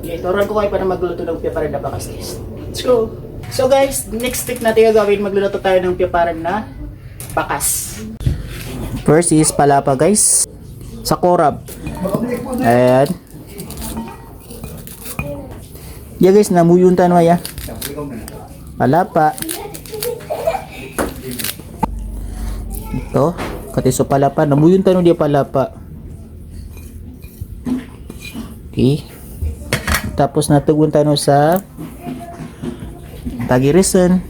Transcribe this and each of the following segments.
Okay, turuan ko kayo para magluto ng piyaparan na bakas guys. Let's go! So guys, next step natin gagawin, magluluto tayo ng piyaparan na bakas. First is palapa guys. Sa korab. Ayan. Yeah guys, namuyuntan mo ya. Palapa. Ito, katiso palapa, namuyuntan mo dia palapa. Okay. Tapos natugon tayo sa tagirisan,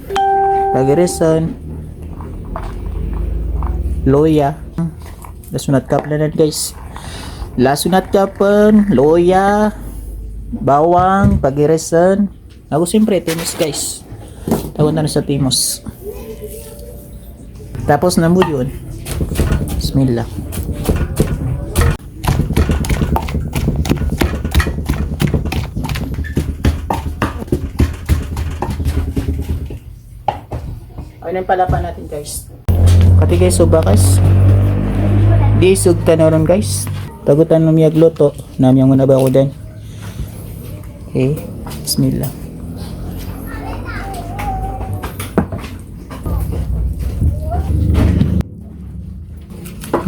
loya. Lasunat kaplanan guys. Lasunat kapan, loya, bawang, tagirisan. Ako siyempre timos guys. Tawag na sa timos. Tapos namu yun. Bismillah. Ayun ang palapa natin guys. Kati guys, so bakas. Di sug tanoron guys. Tagutan ng miyag luto. Namiyang muna ba ako din. Okay. Bismillah.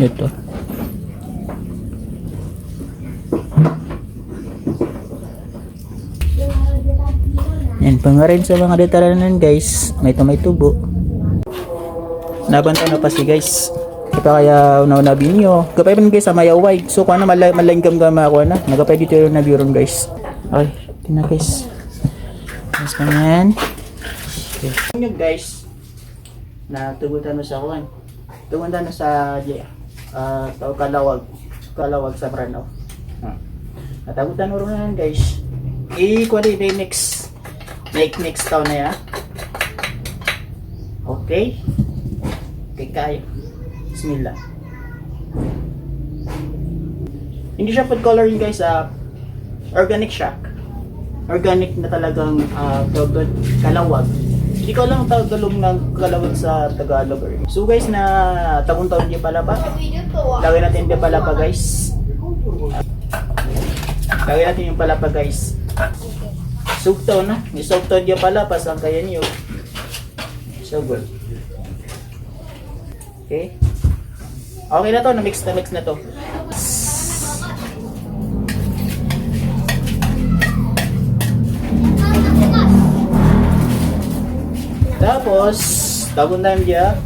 Ito. Yan, pangarin sa mga detalanan guys. May tubo. Nabanta na pa si guys. Pa kaya una binyo. Kapay man guys sa mayaway. So kuno malanggam gama ako na. Nagapay dito yung nabiron guys. Okay, tina guys. Mas kanyan. Okay. Yung guys na tugutan mo sa kuan. Tugutan na sa kalawag sa Brano. Natagutan mo ron guys. I-quality day next taon na ya. Okay. Okay kayo. Bismillah. Hindi siya food coloring guys, organic siya. Organic na talagang kalawag. Hindi ko lang tagalog ng kalawag sa Tagalog. So guys, na taon di pala pa. Lagay natin di pala pa guys. Lagay natin yung palapa guys. Sugto na. May sugto di pala pa sa kaya niyo. So good. Okay. Okay na to, na-mix na to. Tapos, tagon na dia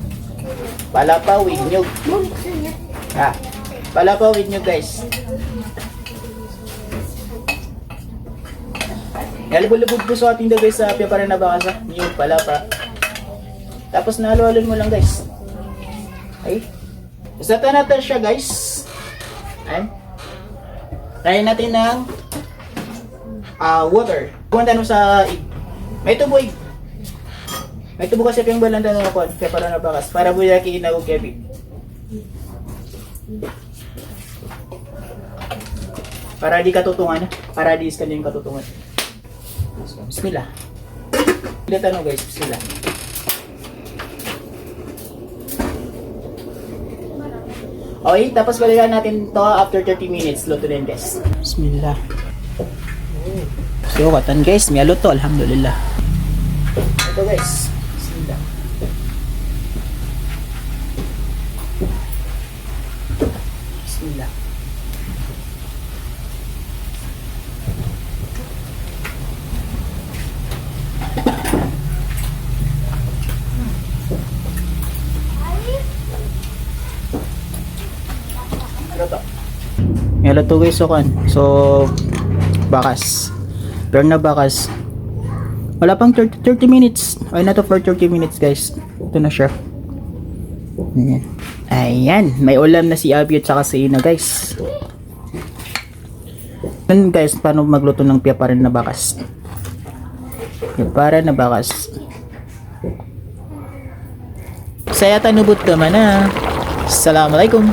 palapa with nyug. Palapa with nyug guys. Nalibog-libog po sa ating guys sa piyaparan na bakas nyug, palapa. Tapos nahalo-halon mo lang guys. Okay. Isata natin siya guys. Ayan. Tayo natin ng water. Punta no sa may tubo. May tubo kasi yung balanda ng ako. Kaya para nabakas. Para buya kiinagog kebi. Para di katutungan. Para di iska yung katutungan. Bismillah. Bila tanong guys. Bismillah. Okay, tapos balikan natin to after 30 minutes. Luto din guys. Bismillah. So, katan guys. May luto. Alhamdulillah. Ito guys. Bismillah. Bismillah. May luto guys, so bakas. Pero na bakas. Wala pang 30 minutes. Ay na to for 30 minutes guys. Ito na siya. Ayan. May ulam na si Abby at saka si Ina guys. Yan guys, paano magluto ng piyaparan na bakas. Piyaparan na bakas. Saya tanubot ka man na. Assalamualaikum.